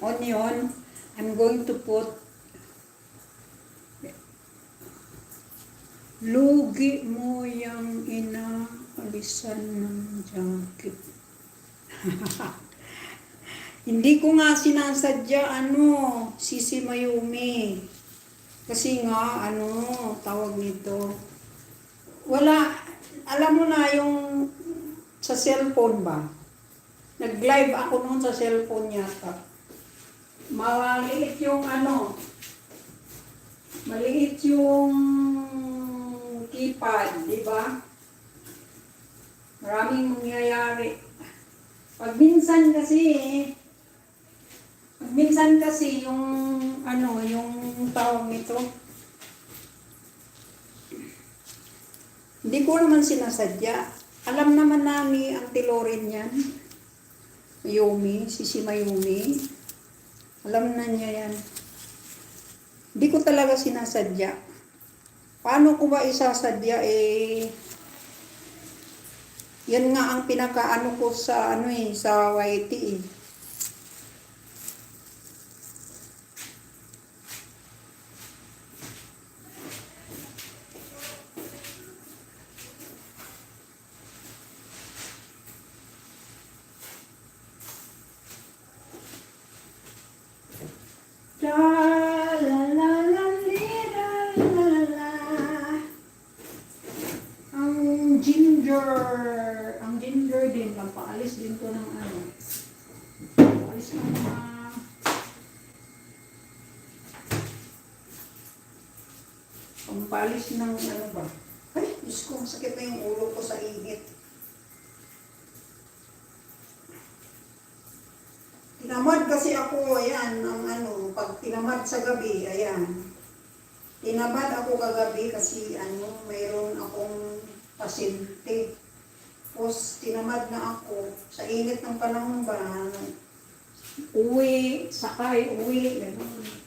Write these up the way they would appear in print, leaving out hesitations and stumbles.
onion. I'm going to put lugi mo yung inaalisan ng jacket. Hindi ko nga sinasadya, Sisi Mayumi. Kasi nga, tawag nito. Wala, alam mo na yung sa cellphone ba? Nag-live ako noon sa cellphone yata. Maliit yung maliit yung keypad, di ba? Maraming mangyayari. Pag minsan kasi yung yung tawag nito, hindi ko naman sinasadya. Alam naman namin ang tilorin yan. Mayumi, Sisi Mayumi. Alam na niya yan. Hindi ko talaga sinasadya. Paano ko ba isasadya yan nga ang pinakaano ko sa sa YT Ang ginger din, pampaalis din to ng paalis ng mga pampalis ng ba? Ay, Diyos ko, sakit na yung ulo ko sa init. Tinamad kasi ako, ayan, pag tinamad sa gabi, ayan. Tinamad ako kagabi kasi mayroon akong pasyente. Tapos tinamad na ako sa init ng panahon ba, uwi, sakay, uwi, gano'n.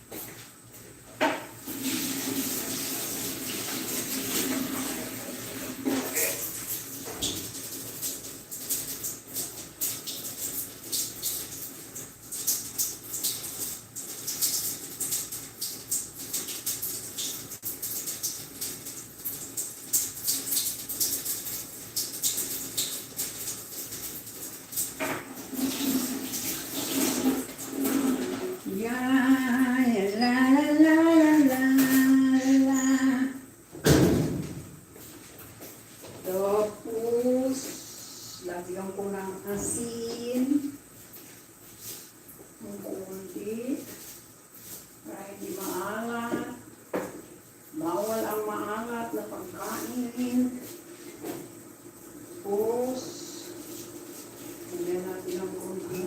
Tapos, lagyan ko ng asin. Ang kunti. Para hindi maalat. Bawal ang maalat na pagkain. Tapos, lagyan natin ang kunti.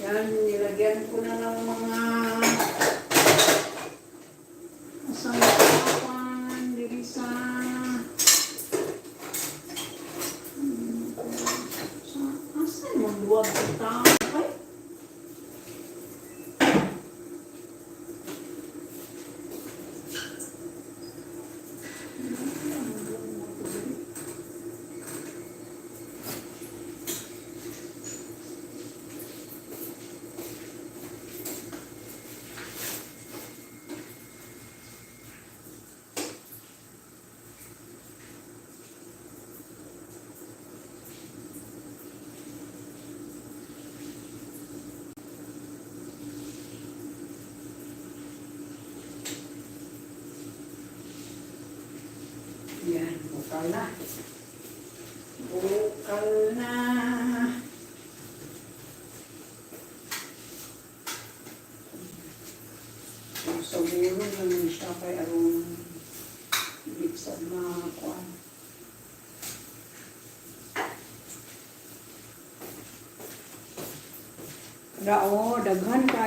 Yan, nilagyan ko na ng mga asawan, dirisa. Asan mo luwag ito? Ay! Yan, bukal na. Bukal na. So, meron naman siya kay anong bigsan na kuwan. Rao, daghan ka